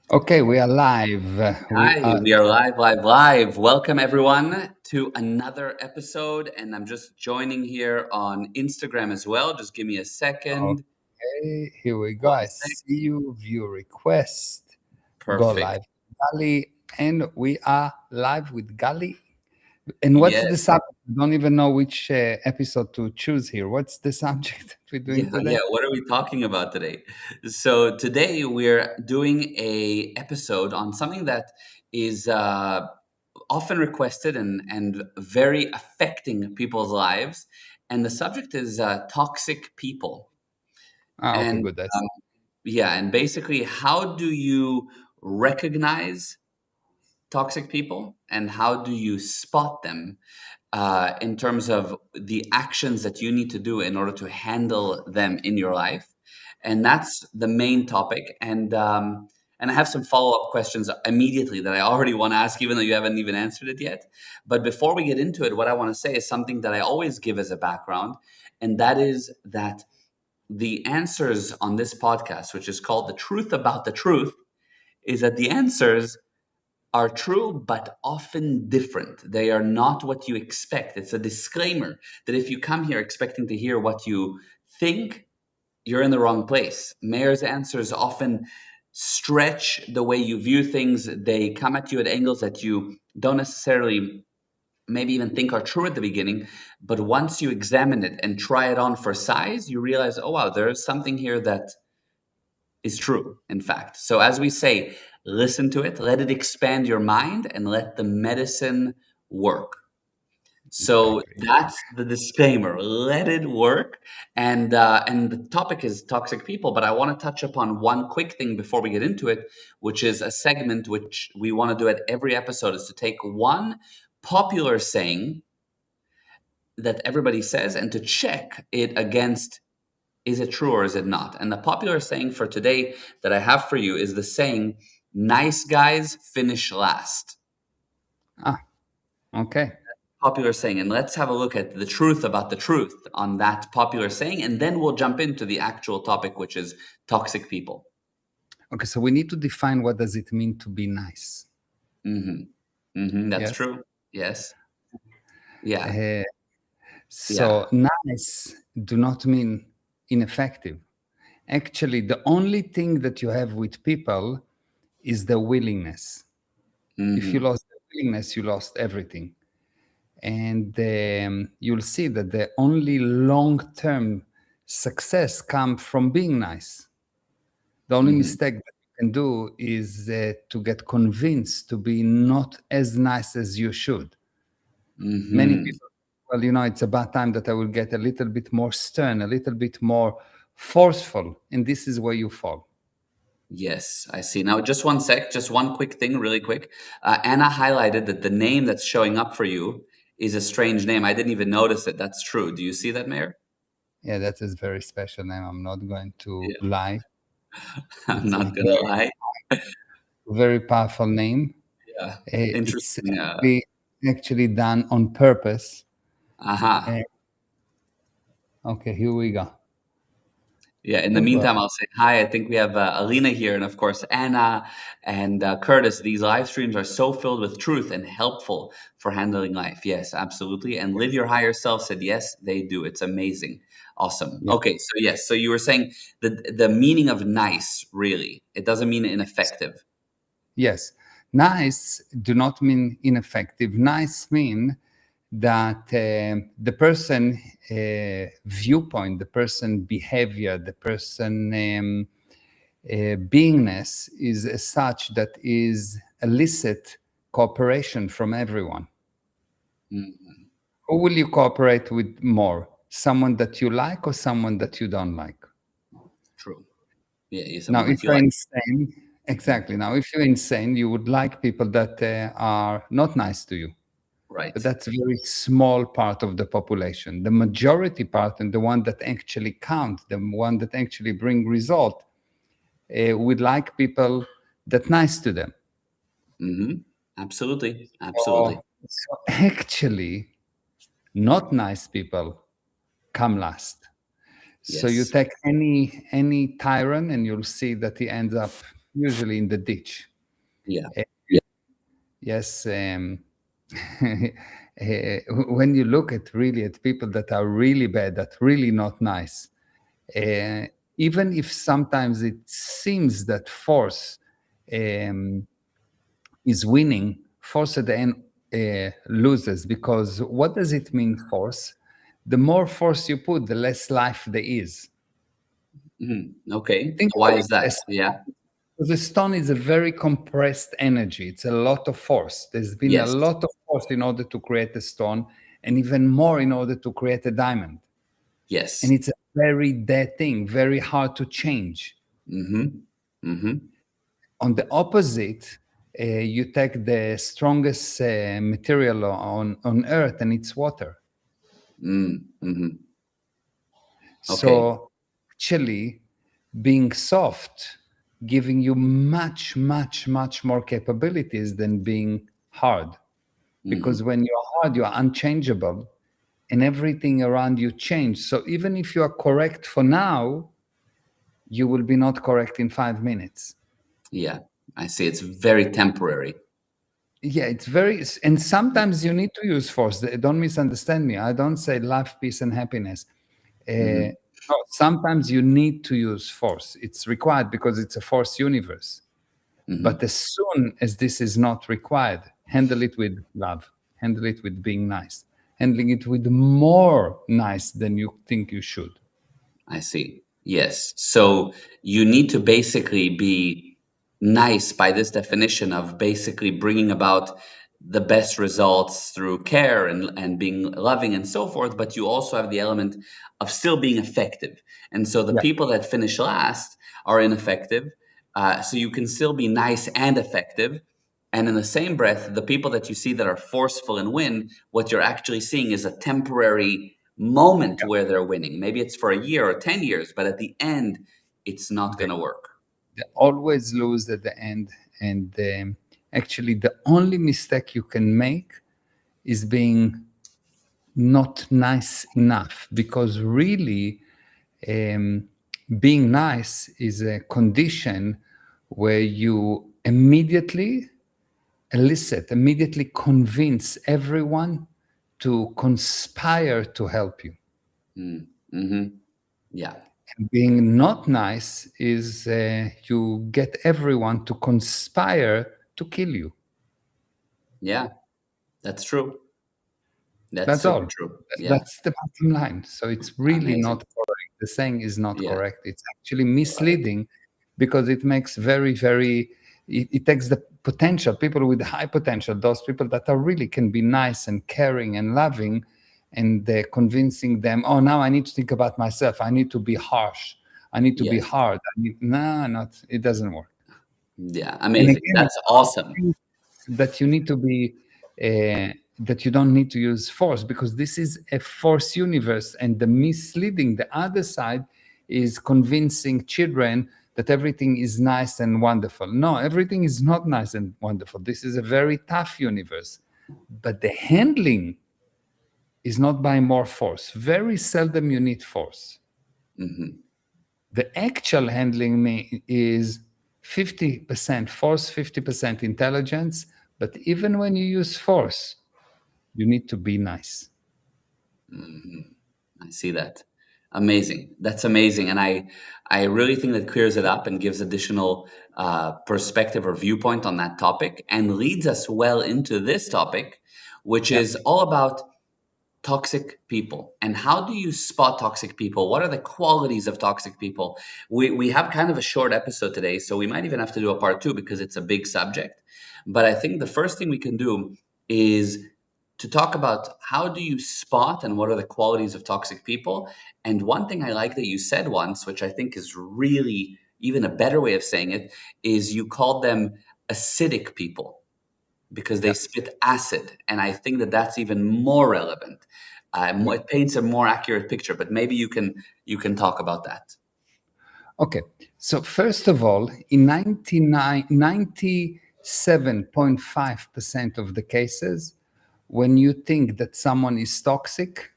Okay, we are live. We Hi, are. we are live, live, live. Welcome everyone to another episode. And I'm just joining here on Instagram as well. Just give me a second. Okay, here we go. One I sec. see you. View request. Go Perfect. live. Gali, and we are live with Gali. And what's Yes. the subject? I don't even know which episode to choose here. What's the subject that we're doing Yeah. today? What are we talking about today? So today we're doing a episode on something that is often requested and very affecting people's lives. And the subject is toxic people. Ah, okay, And good. That's um, Yeah, and basically, how do you recognize toxic people and how do you spot them in terms of the actions that you need to do in order to handle them in your life? And that's the main topic. And I have some follow-up questions immediately that I already want to ask, even though you haven't even answered it yet. But before we get into it, what I want to say is something that I always give as a background, and that is that the answers on this podcast, which is called The Truth About the Truth, is that the answers are true, but often different. They are not what you expect. It's a disclaimer that if you come here expecting to hear what you think, you're in the wrong place. Mayor's answers often stretch the way you view things. They come at you at angles that you don't necessarily maybe even think are true at the beginning, but once you examine it and try it on for size, you realize, oh wow, there's something here that is true, in fact. So as we say, listen to it, let it expand your mind, and let the medicine work. So exactly. that's the disclaimer. Let it work, and the topic is toxic people. But I want to touch upon one quick thing before we get into it, which is a segment which we want to do at every episode: is to take one popular saying that everybody says and to check it against, is it true or is it not? And the popular saying for today that I have for you is the saying, nice guys finish last. Ah, okay. Popular saying. And let's have a look at the truth about the truth on that popular saying. And then we'll jump into the actual topic, which is toxic people. Okay, so we need to define what does it mean to be nice. Hmm. That's Yes. true. Yes. Yeah. Uh, Yeah. so nice do not mean ineffective. Actually, the only thing that you have with people is the willingness. If you Hmm. lost the willingness, you lost everything. And you'll see that the only long-term success comes from being nice. The only Hmm. mistake that you can do is to get convinced to be not as nice as you should. Many Hmm. people, well, it's about time that I will get a little bit more stern, a little bit more forceful, and this is where you fall. Yes, I see. Now, just one sec, just one quick thing, really quick. Anna highlighted that the name that's showing up for you is a strange name. I didn't even notice it. That's true. Do you see that, Mayor? Yeah, that is very special name. I'm not going to Yeah, lie. I'm It's a not gonna lie. very powerful name. Yeah, It's interesting. actually done on purpose. Aha. Uh, okay, here we go. Yeah. In the Well, meantime, I'll say hi. I think we have Alina here, and of course Anna and Curtis. These live streams are so filled with truth and helpful for handling life. Yes, absolutely. And live your higher self said yes, they do. It's amazing. Awesome. yeah. Okay, so yes, so you were saying the meaning of nice, really, it doesn't mean ineffective. Yes. Nice do not mean ineffective. Nice mean that the person viewpoint, the person behavior, the person beingness is as such that is elicit cooperation from everyone. Mm, Who will you cooperate with more? Someone that you like or someone that you don't like? true. Yeah, you're Now, someone if that you you're like. insane, exactly. Now, if you're insane, you would like people that are not nice to you. But Right. that's a very small part of the population. The majority part and the one that actually count, the one that actually bring result, would like people that nice to them. Hmm. Absolutely. Absolutely. So actually, not nice people come last. So you Yes. take any tyrant and you'll see that he ends up usually in the ditch. Yeah. Yes, when you look at really at people that are really bad, that really not nice, uh, even if sometimes it seems that force um, is winning, force at the end loses, because what does it mean, force? The more force you put, the less life there is. Okay. Think Why about is that? it. Yeah. The stone is a very compressed energy. It's a lot of force. There's been a Yes. lot of force in order to create a stone, and even more in order to create a diamond. And Yes. it's a very dead thing, very hard to change. Mm-hmm. Mm-hmm. On the opposite, you take the strongest material on earth, and it's water. Mm-hmm. Okay. So actually, being soft, giving you much, much, much more capabilities than being hard. Mm-hmm. Because when you're hard, you're unchangeable, and everything around you change. So even if you are correct for now, you will be not correct in 5 minutes. Yeah. I see. It's very temporary. Yeah, it's very, and sometimes you need to use force. Don't misunderstand me. I don't say love, peace, and happiness. Mm-hmm. No, sometimes you need to use force. It's required because it's a force universe. But Mm-hmm. as soon as this is not required, handle it with love, handle it with being nice, handling it with more nice than you think you should. I see. Yes. So you need to basically be nice by this definition of basically bringing about the best results through care and being loving and so forth. But you also have the element of still being effective. And so the Yeah, people that finish last are ineffective. So you can still be nice and effective. And in the same breath, the people that you see that are forceful and win, what you're actually seeing is a temporary moment where they're winning. Maybe it's for a year or 10 years, but at the end, it's not they, going to work. they always lose at the end. And actually, the only mistake you can make is being not nice enough, because really, um, being nice is a condition where you immediately elicit, immediately convince everyone to conspire to help you. Mm-hmm. Yeah. Being not nice is you get everyone to conspire to kill you. Yeah. That's true. That's That's super all. true. Yeah. That's the bottom line. So it's really not Amazing. correct. The saying is not Yeah. correct. It's actually misleading, because it makes it takes the potential, people with high potential, those people that are really can be nice and caring and loving, and they're convincing them, oh, now I need to think about myself. I need to be harsh. I need to be Yes. hard. No, not, it doesn't work. Yeah. And Amazing. again, That's awesome. that you need to be that you don't need to use force, because this is a force universe, and the misleading, the other side, is convincing children that everything is nice and wonderful. No, everything is not nice and wonderful. This is a very tough universe, but the handling is not by more force. Very seldom you need force. Hmm. The actual handling is 50% force, 50% intelligence. But even when you use force, you need to be nice. I see that. Amazing. That's amazing. And I really think that clears it up and gives additional perspective or viewpoint on that topic and leads us well into this topic, which Yeah. is all about toxic people. And how do you spot toxic people? What are the qualities of toxic people? We have kind of a short episode today, so we might even have to do a part two because it's a big subject. But I think the first thing we can do is to talk about how do you spot and what are the qualities of toxic people. And one thing I like that you said once, which I think is really even a better way of saying it, is you called them acidic people because they Yeah. spit acid. And I think that that's even more relevant. It paints a more accurate picture, but maybe you can talk about that. Okay. So first of all, in 97.5% of the cases, when you think that someone is toxic,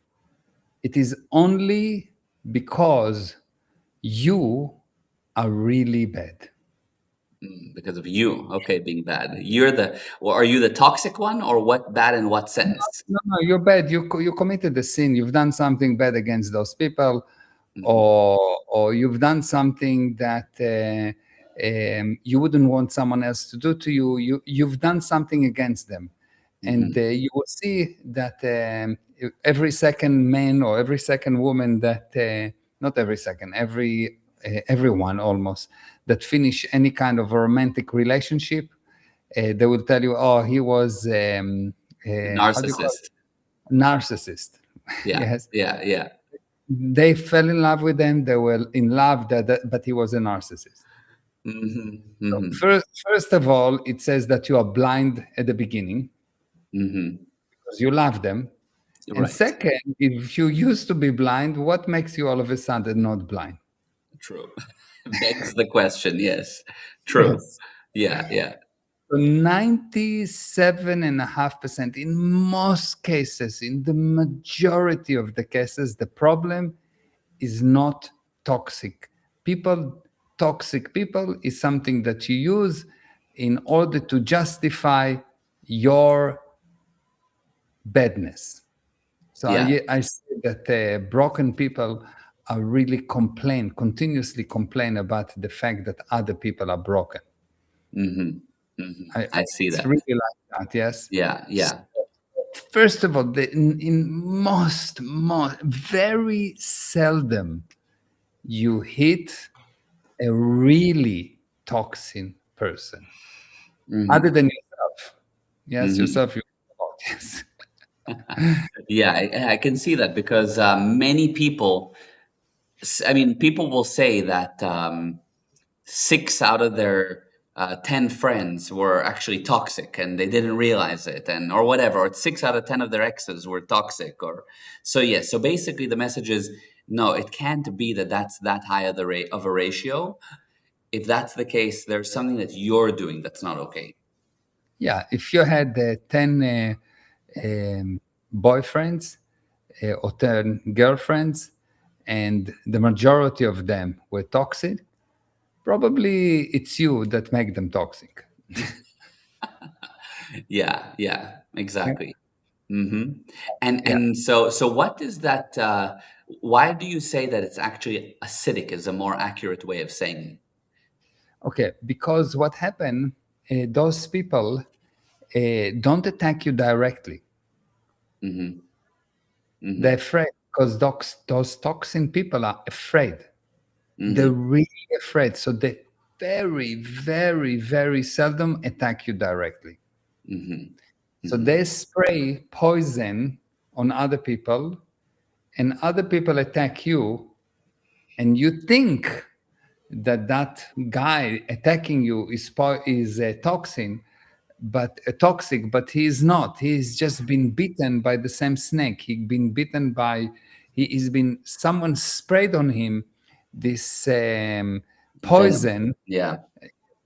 it is only because you are really bad. Because of you, okay, being bad. You're the Well, are you the toxic one, or what? Bad in what No, sense? no, you're bad. You committed a sin. You've done something bad against those people, Hmm. or you've done something that you wouldn't want someone else to do to you. You've done something against them, and Hmm. you will see that every second man or every second woman that not every second, everyone almost that finish any kind of a romantic relationship, they will tell you, "Oh, he was how do you call it? Narcissist. Narcissist." Yeah, Yes, yeah, yeah. they fell in love with them. They were in love, but he was a narcissist. Hmm. So Hmm. first of all, it says that you are blind at the beginning Hmm. because you love them. And Right. second, if you used to be blind, what makes you all of a sudden not blind? True. Begs the question. Yes. True. Yes. Yeah, yeah. So 97.5%, in most cases, in the majority of the cases, the problem is not toxic. People, toxic people is something that you use in order to justify your badness. So Yeah. I say that broken people are really continuously complain about the fact that other people are broken. Hmm. Hmm. I see It's that. really like that, yes. Yeah, yeah. First of all, in very seldom you hit a really toxic person other Hmm. than yourself. Yes, Hmm. yourself. You yes. Yeah, I can see that because many people, I mean, people will say that six out of their 10 friends were actually toxic and they didn't realize it, and or whatever, or 6 out of 10 of their exes were toxic, or so. Yeah, so basically the message is no, it can't be that that's that high of the rate of a ratio. If that's the case, there's something that you're doing that's not okay. Yeah, if you had 10 boyfriends or 10 girlfriends and the majority of them were toxic, probably it's you that make them toxic. Yeah, yeah, Yeah. exactly. Hmm. and Yeah. and so what is that, why do you say that it's actually acidic is a more accurate way of saying? Okay. Because what happened, those people don't attack you directly. Hmm. They're Hmm. afraid because those toxin people are afraid. They're Hmm. really afraid. So they very, very, very seldom attack you directly. Mhm. So Mhm. they spray poison on other people, and other people attack you, and you think that that guy attacking you is a toxin, but a toxic, but he is not. He's just been bitten by the same snake. He's been someone sprayed on him this Venom. poison, Yeah.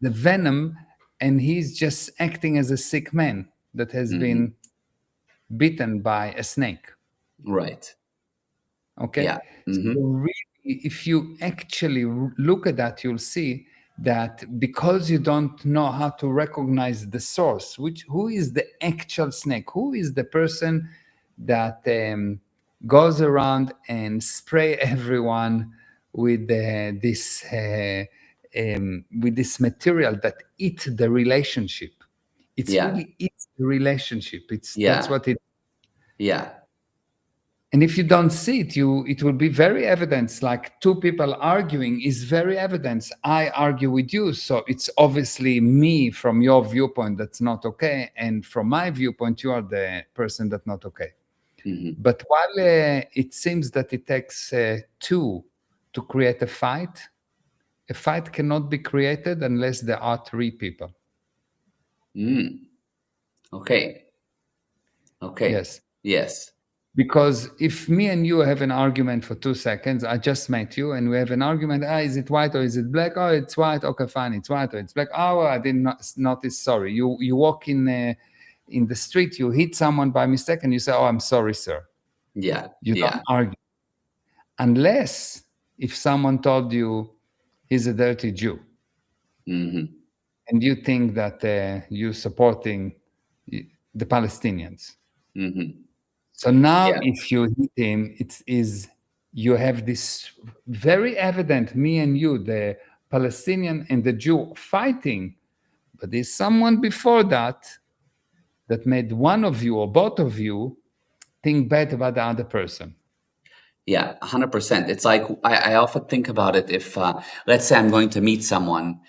the venom, and he's just acting as a sick man that has Mhm. been bitten by a snake. Right. Okay. Yeah. So Mhm. really, if you actually look at that, you'll see that because you don't know how to recognize the source, which who is the actual snake, who is the person that goes around and spray everyone with with this material that eat the relationship. It's Yeah. really eats the relationship. That's Yeah. what it. Yeah. And if you don't see it, it will be very evidence. Like two people arguing is very evidence. I argue with you, so it's obviously me from your viewpoint that's not okay, and from my viewpoint, you are the person that's not okay. Mhm. But while it seems that it takes two to create a fight cannot be created unless there are three people. Mm. Okay. Okay. Yes. Yes. Because if me and you have an argument for 2 seconds, I just met you and we have an argument. Ah, is it white or is it black? Oh, it's white. Okay, fine. It's white or it's black. Oh, I did not notice. Sorry. You walk in the street, you hit someone by mistake, and you say, "Oh, I'm sorry, sir." Yeah. You don't Yeah. argue unless if someone told you he's a dirty Jew. Mhm. and you think that you're supporting the Palestinians. Hmm. So now, Yeah. if you hit him, it is you have this very evident me and you, the Palestinian and the Jew fighting, but there's someone before that made one of you or both of you think bad about the other person. Yeah, 100%. It's like I often think about it if, let's say I'm going to meet someone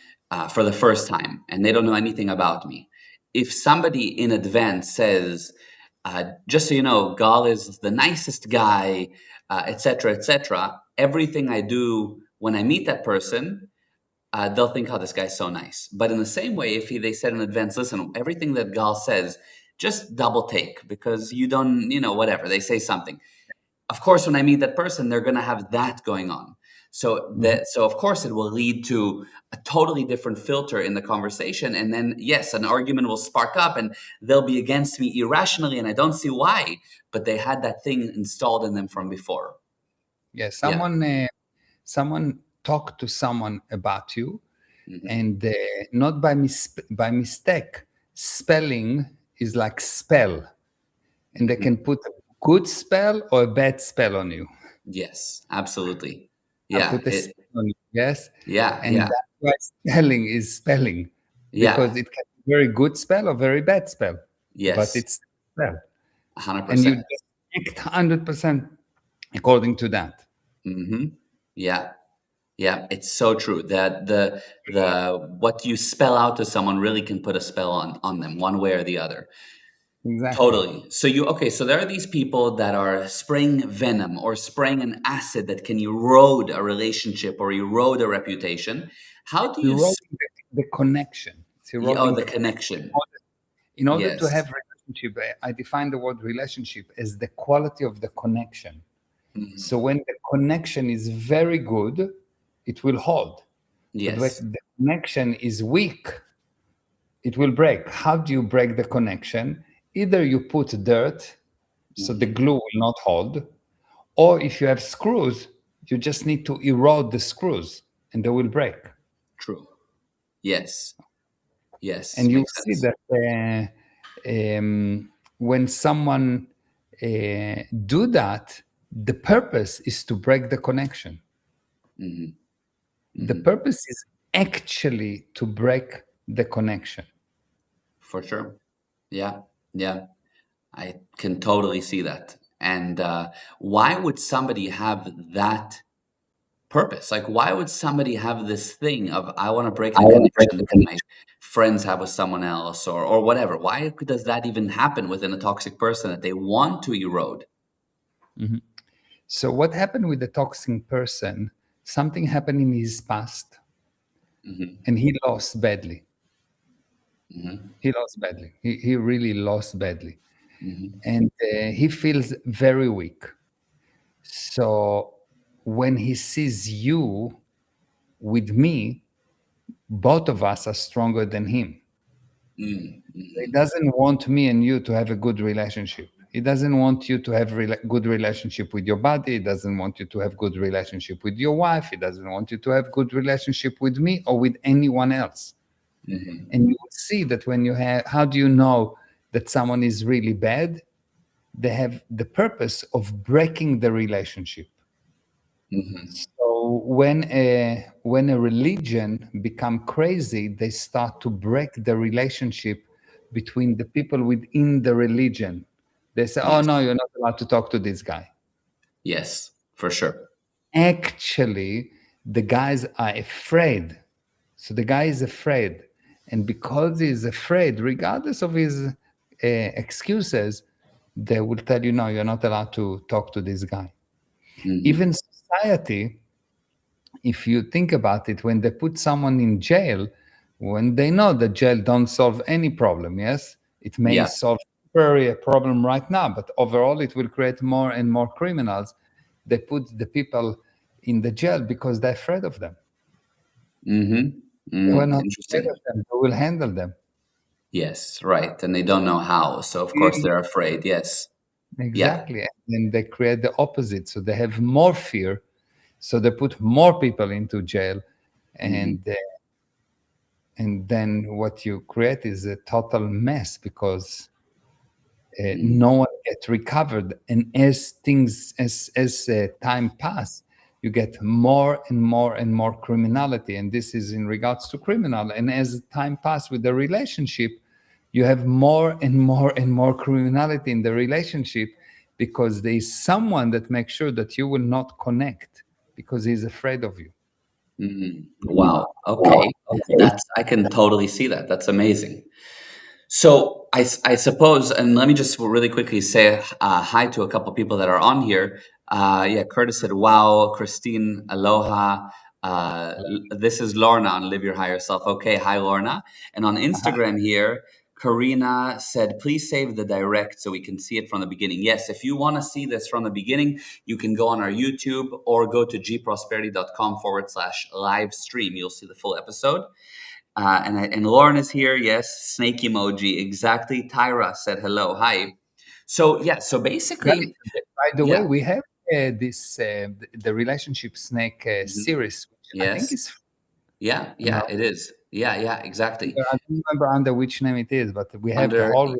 for the first time and they don't know anything about me. If somebody in advance says, just so you know, Gal is the nicest guy, etc., etc., everything I do when I meet that person, they'll think, oh, this guy's so nice. But in the same way, if they said in advance, listen, everything that Gal says, just double take because you don't, whatever, they say something. Of course, when I meet that person, they're going to have that going on. Mhm. So of course it will lead to a totally different filter in the conversation. And then yes, an argument will spark up and they'll be against me irrationally. And I don't see why, but they had that thing installed in them from before. Yeah, Yeah. someone talked to someone about you, Hmm. and not by mistake. Spelling is like spell, and they Hmm. can put a good spell or a bad spell on you. Yes, absolutely. I Yeah. put a spell on you, yes, Yeah. and Yeah. that's why spelling is spelling, Yeah. because it can be very good spell or very bad spell, but Yes. it's spell, and you 100%. just act 100% according to that. Hmm. Yeah. Yeah, it's so true that the what you spell out to someone really can put a spell on them one way or the other. Exactly. Totally. So so there are these people that are spraying venom or spraying an acid that can erode a relationship or erode a reputation. How do you Eroding the connection. It's eroding the the connection. connection? In order to Yes. have relationship, I define the word relationship as the quality of the connection. So Hmm. when the connection is very good, it will hold. But when Yes. the connection is weak, it will break. How do you break the connection? Either you put dirt, so the Hmm. glue will not hold, or if you have screws, you just need to erode the screws and they will break. True. Yes. Yes. And you Makes see sense. that when someone do that, the purpose is to break the connection. Hmm. The Hmm. purpose is actually to break the connection. For sure. Yeah. Yeah. I can totally see that. And why would somebody have that purpose? Like, why would somebody have this thing of I want to break I the want to break connection the that my connection. friends have with someone else, or whatever? Why does that even happen within a toxic person that they want to erode? Mhm. So, what happened with the toxic person? Something happened in his past, Hmm. and he lost badly. Hmm. He lost badly. He really lost badly. Hmm. And he feels very weak. So, when he sees you with me, both of us are stronger than him. He Hmm. doesn't want me and you to have a good relationship. He doesn't want you to have good relationship with your body. He doesn't want you to have good relationship with your wife. He doesn't want you to have good relationship with me or with anyone else. Hmm. And you will see that when you have, how do you know that someone is really bad? They have the purpose of breaking the relationship. Hmm. So when a religion become crazy, they start to break the relationship between the people within the religion. They say, "Oh no, Yes. you're not allowed to talk to this guy." Yes. For sure. Actually, the guys are afraid. So the guy is afraid, and because he's afraid, regardless of his excuses, they will tell you, "No, you're not allowed to talk to this guy." Hmm. Even society, if you think about it, when they put someone in jail, when they know that jail don't solve any problem, yes, it may Yeah. solve temporary a problem right now, but overall it will create more and more criminals. They put the people in the jail because they're afraid of them. Hmm. They were not afraid Interesting. of them. They will handle them. Yes. Right. And they don't know how, so of course they're afraid. Yes. Yeah. Exactly. And then they create the opposite. So they have more fear. So they put more people into jail. Hmm. And and then what you create is a total mess because Mm, no one get recovered. And as things as time pass, you get more and more and more criminality, and this is in regards to criminal. And as time pass with the relationship, you have more and more and more criminality in the relationship, because there is someone that makes sure that you will not connect because he's afraid of you. wow. Okay. I can totally see that. That's amazing. So I suppose, and let me just really quickly say hi to a couple people that are on here. Yeah, Curtis said, "Wow." Christine, aloha. This is Lorna on Live Your Higher Self. Okay, hi Lorna. And on Instagram here, Karina said, "Please save the direct so we can see it from the beginning." Yes, if you want to see this from the beginning, you can go on our YouTube or go to gprosperity.com/live stream. You'll see the full episode. And Lauren is here. Yes, snake emoji. Exactly. Tyra said hello. Hi. So yeah. So Guys, basically, by the way, yeah. we have this the relationship snake Mhm. series, which I think Yes. is, Yeah. am I Yeah. It is. Yeah. Yeah. Exactly. I don't remember under which name it is, but we have the Under whole.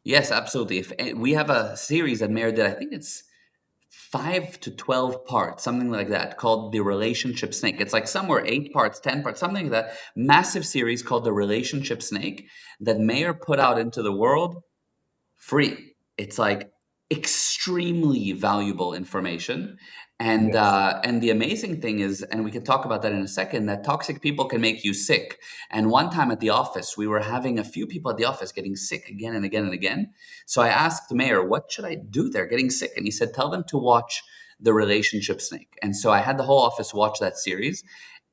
yes, absolutely. If we have a series that Mayor did, I think it's 5 to 12 parts, something like that, called The Relationship Snake. It's like somewhere 8 parts, 10 parts, something like that. Massive series called The Relationship Snake that Mayor put out into the world free. It's like extremely valuable information. Yes. And the amazing thing is, and we can talk about that in a second, that toxic people can make you sick. And one time at the office, we were having a few people at the office getting sick again and again and again. So I asked the mayor, what should I do? They're getting sick. And he said, tell them to watch The Relationship Snake. And so I had the whole office watch that series,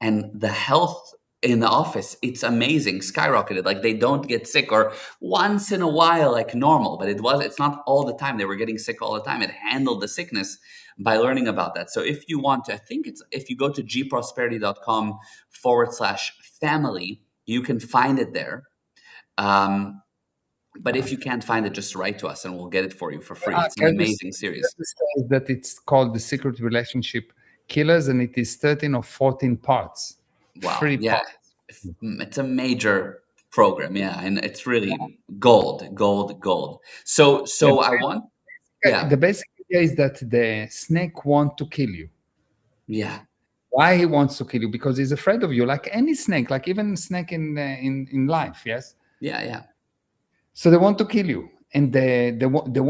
and the health in the office, it's amazing, skyrocketed. Like they don't get sick, or once in a while like normal, but it's not all the time. They were getting sick all the time. It handled the sickness by learning about that. So if you want to, I think it's, if you go to gprosperity.com/family, you can find it there. um, but if you can't find it, just write to us and we'll get it for you for free. It's an Curtis, amazing series. Curtis says that it's called the Secret Relationship Killers, and it is 13 or 14 parts, Wow. free Yeah. parts. It's a major program. Yeah. And it's really gold, gold, gold. So, Yeah, so I want, yeah. the basic idea is that the snake want to kill you. Yeah. Why he wants to kill you? Because he's afraid of you, like any snake, like even snake in life. Yes. Yeah. Yeah. So they want to kill you, and they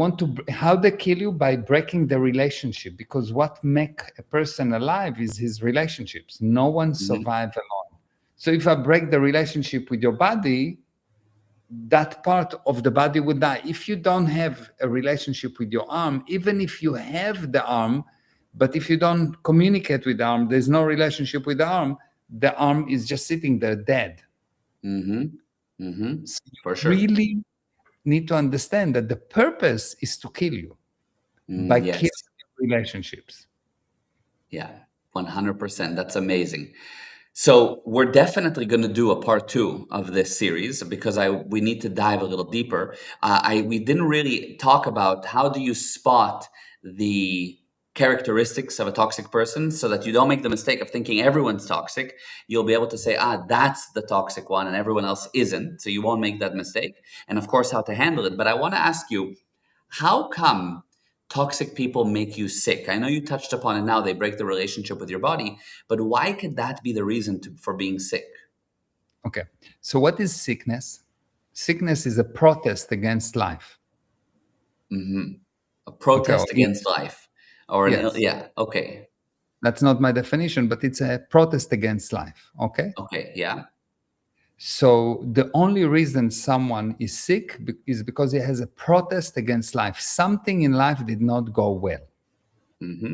want to, how they kill you? By breaking the relationship, because what make a person alive is his relationships. No one Mhm. survive alone. So if I break the relationship with your body, that part of the body would die. If you don't have a relationship with your arm, even if you have the arm, but if you don't communicate with the arm, there's no relationship with the arm is just sitting there dead. Mhm. Mhm. So you For sure. really need to understand that the purpose is to kill you by killing Yes. relationships. Yeah. 100%. That's amazing. So we're definitely going to do a part two of this series because we need to dive a little deeper. We didn't really talk about how do you spot the characteristics of a toxic person so that you don't make the mistake of thinking everyone's toxic. You'll be able to say, that's the toxic one and everyone else isn't. So you won't make that mistake. And of course, how to handle it. But I want to ask you, how come toxic people make you sick? I know you touched upon it now, they break the relationship with your body, but why could that be the reason for being sick? Okay. So what is sickness? Sickness is a protest against life. Hmm. A Okay. protest against life. Yes. Yeah, okay. That's not my definition, but it's a protest against life. Okay. Okay, yeah. So the only reason someone is sick is because he has a protest against life. Something in life did not go well. Mm-hmm.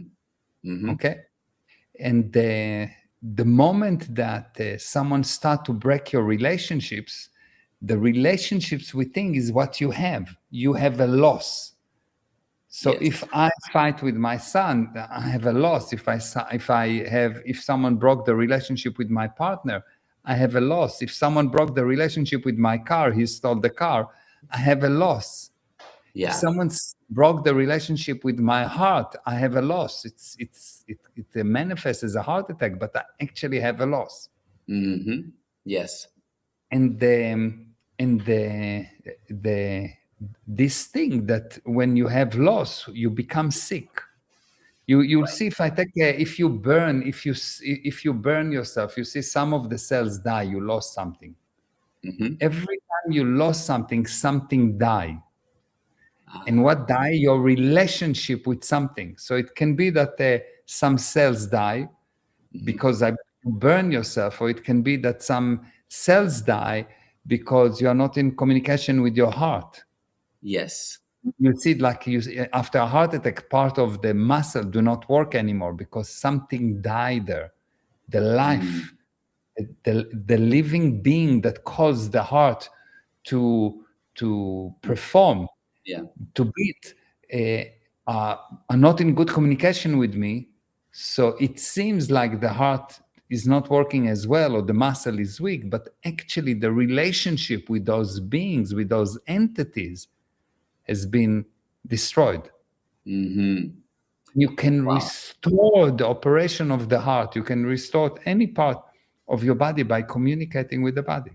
Mm-hmm. Okay. And the moment that someone start to break your relationships, the relationships we think is what you have. You have a loss. So Yes. if I fight with my son, I have a loss. If someone broke the relationship with my partner, I have a loss. If someone broke the relationship with my car, he stole the car, I have a loss. If Yeah. someone broke the relationship with my heart, I have a loss. It manifests as a heart attack, but I actually have a loss. Mm-hmm. Yes. and the this thing that when you have loss, you become sick. You'll Right. see if I take if you burn, if you burn yourself, you see some of the cells die. You lost something. Hmm. Every time you lost something, something die. And Ah. what die? Your relationship with something. So it can be that some cells die Hmm. because you burn yourself, or it can be that some cells die because you are not in communication with your heart. Yes. You see, like after a heart attack, part of the muscle do not work anymore because something died there. The Mm. life, the living being that caused the heart to perform, Yeah. to beat, are not in good communication with me. So it seems like the heart is not working as well, or the muscle is weak, but actually the relationship with those beings, with those entities, has been destroyed. Hmm. You can Wow. restore the operation of the heart. You can restore any part of your body by communicating with the body.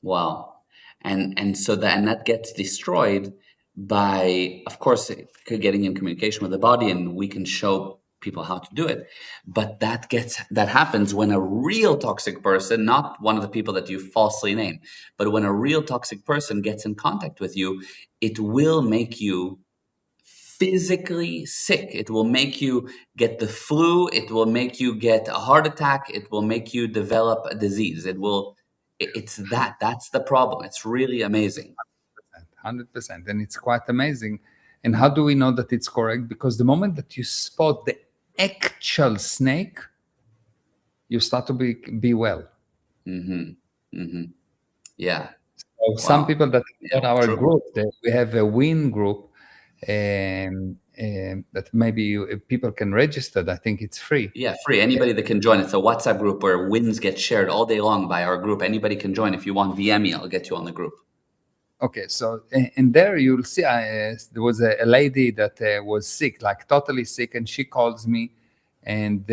Wow. And so that, and that gets destroyed by, of course, getting in communication with the body, and we can show people how to do it. But that happens when a real toxic person, not one of the people that you falsely name, but when a real toxic person gets in contact with you, it will make you physically sick. It will make you get the flu. It will make you get a heart attack. It will make you develop a disease. It's that. That's the problem. It's really amazing. 100%. And it's quite amazing. And how do we know that it's correct? Because the moment that you spot the actual snake, you start to be well. Hmm. Hmm. Yeah. So some Wow. people that Yeah. got our True. group, we have a win group, that maybe people can register. I think it's free. Yeah. Free. Anybody that can join. It's a WhatsApp group where wins get shared all day long by our group. Anybody can join. If you want, VM me. I'll get you on the group. Okay, so and there you'll see there was a lady that was sick, like totally sick, and she calls me, and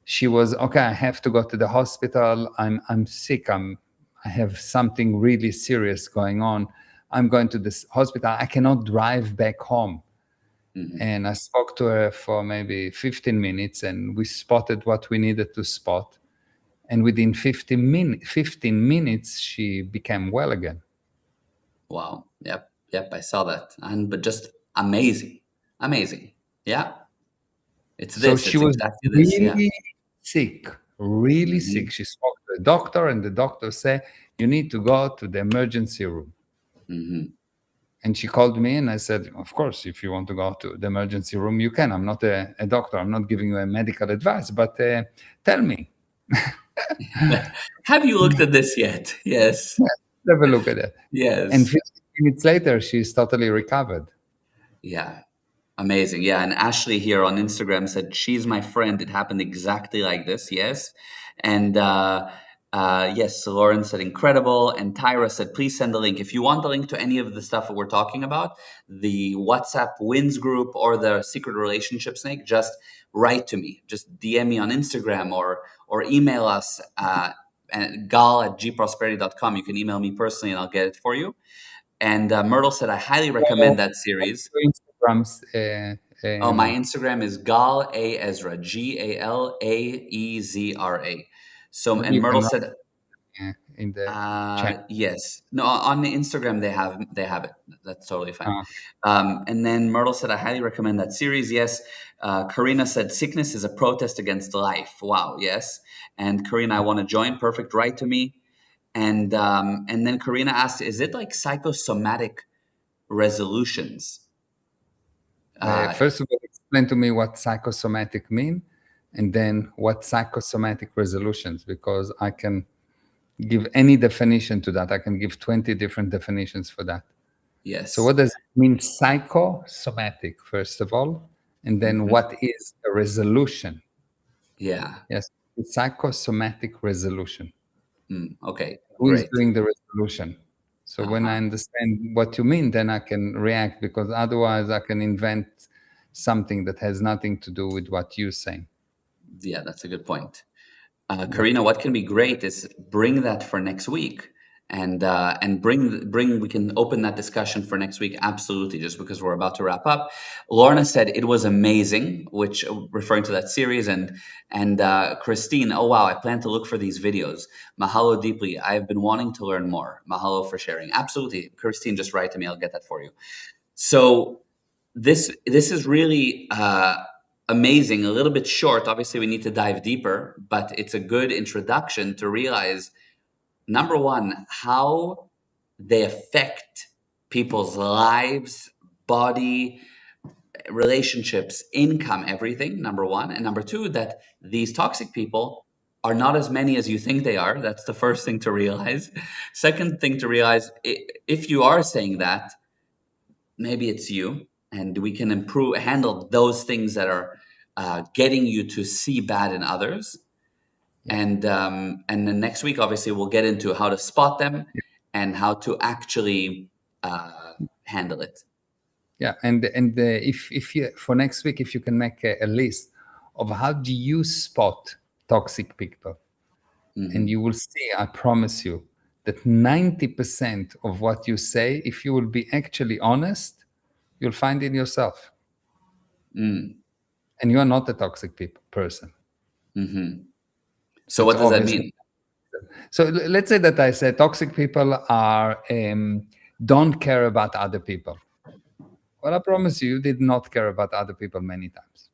she was okay. I have to go to the hospital. I'm sick. I have something really serious going on. I'm going to this hospital. I cannot drive back home. Hmm. And I spoke to her for maybe 15 minutes, and we spotted what we needed to spot. And within 15 minutes, she became well again. Wow. Yep. Yep. I saw that. And but just amazing. Amazing. Yeah. It's So this. she It's was exactly this. Yeah. really sick, really sick. Hmm. She spoke to the doctor, and the doctor said, "You need to go to the emergency room." Hmm. And she called me, and I said, "Of course, if you want to go to the emergency room, you can. I'm not a doctor. I'm not giving you a medical advice, but tell me." Have you looked at this yet? Yes. Yeah, have a look at it. And Yes. 15 minutes later, she's totally recovered. Yeah. Amazing. Yeah. And Ashley here on Instagram said, she's my friend. It happened exactly like this. Yes. And yes, Lauren said, incredible. And Tyra said, please send the link. If you want the link to any of the stuff that we're talking about, the WhatsApp wins group or the secret relationship snake, just write to me. Just DM me on Instagram or email us at gal@gprosperity.com. You can email me personally and I'll get it for you. And Myrtle said, I highly recommend that series. Instagrams, Oh, my Instagram is Gal A Ezra, Galaezra. So, maybe and you can Myrtle write said, in the chat. yes, no, on the Instagram they have it. That's totally fine. Uh, And then Myrtle said, I highly recommend that series. Yes. Karina said, sickness is a protest against life. Wow. Yes. And Karina, I want to join. Perfect. Write to me. And then Karina asked, is it like psychosomatic resolutions? Uh, First of all, explain to me what psychosomatic mean, and then what psychosomatic resolutions, because I can give any definition to that. I can give 20 different definitions for that. So yes. what does it mean psychosomatic, first of all? And then Hmm. what is a resolution? Yeah. Yes, psychosomatic resolution. Okay. Who is Great. doing the resolution? So when I Uh-huh. understand what you mean, then I can react, because otherwise I can invent something that has nothing to do with what you're saying. Yeah, that's a good point. Karina, what can be great is bring that for next week, and bring we can open that discussion for next week. Absolutely, just because we're about to wrap up. Lorna said it was amazing, which referring to that series, and Christine, oh wow, I plan to look for these videos. Mahalo deeply. I've been wanting to learn more. Mahalo for sharing. Absolutely, Christine, just write to me. I'll get that for you. So this is really amazing. A little bit short. Obviously, we need to dive deeper, but it's a good introduction to realize number one, how they affect people's lives, body, relationships, income, everything. Number one, and number two, that these toxic people are not as many as you think they are. That's the first thing to realize. Second thing to realize, if you are saying that, maybe it's you, and we can handle those things that are getting you to see bad in others. Yeah. And then next week, obviously, we'll get into how to spot them Yeah. and how to actually handle it. Yeah, and if you for next week, if you can make a list of how do you spot toxic people, and you will see, I promise you, that 90% of what you say, if you will be actually honest, you'll find in yourself, Mm. and you are not a toxic person. So So it's what does that obvious. mean? So let's say that I say toxic people are don't care about other people. Well, I promise you, you did not care about other people many times.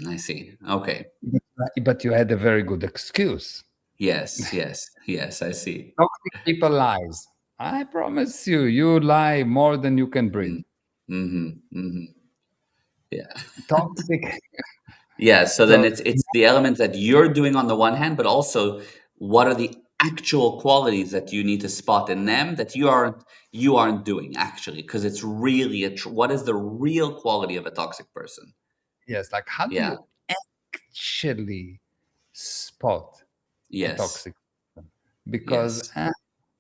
I see. Okay. But you had a very good excuse. Yes, yes, yes, I see. Toxic people lies. I promise you, you lie more than you can breathe. Mm. Mm-hmm. Mm-hmm. Yeah. Toxic. Yeah, so then So it's the element that you're doing on the one hand, but also what are the actual qualities that you need to spot in them that you aren't doing actually, because it's really what is the real quality of a toxic person? yes, like how do Yeah. you actually spot a Yes. toxic person? Because Yes.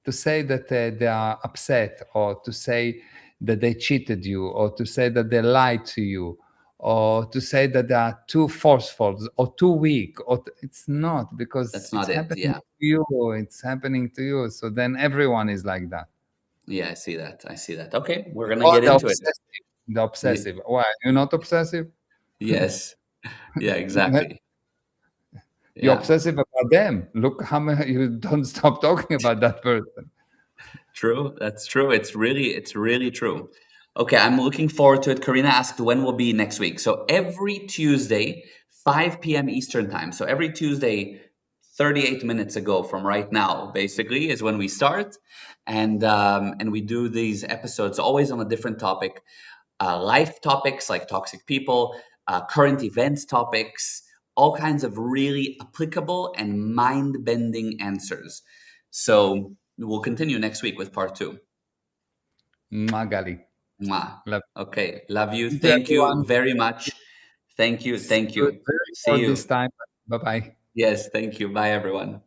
to say that they are upset, or to say that they cheated you, or to say that they lied to you, or to say that they are too forceful or too weak, it's not, because That's it's not it. happening Yeah. to you. It's happening to you. So then everyone is like that. Yeah, I see that. I see that. Okay, we're gonna Or get into it. the Y- obsessive. Why you're not obsessive? Yes. Yeah, exactly. You're Yeah. obsessive about them. Look how many you don't stop talking about that person. True. That's true. It's really true. Okay, I'm looking forward to it. Karina asked when will be next week. So every Tuesday, 5 p.m. Eastern time. So every Tuesday, 38 minutes ago from right now, basically, is when we start, and we do these episodes always on a different topic, life topics like toxic people, current events topics, all kinds of really applicable and mind-bending answers. So we'll continue next week with part two. Magali. Mwah. Love. Okay, love you. Thank you, Thank you everyone. very much. Thank you. See Thank you you. very See short this you. time. Bye bye. Yes, thank you. Bye, everyone.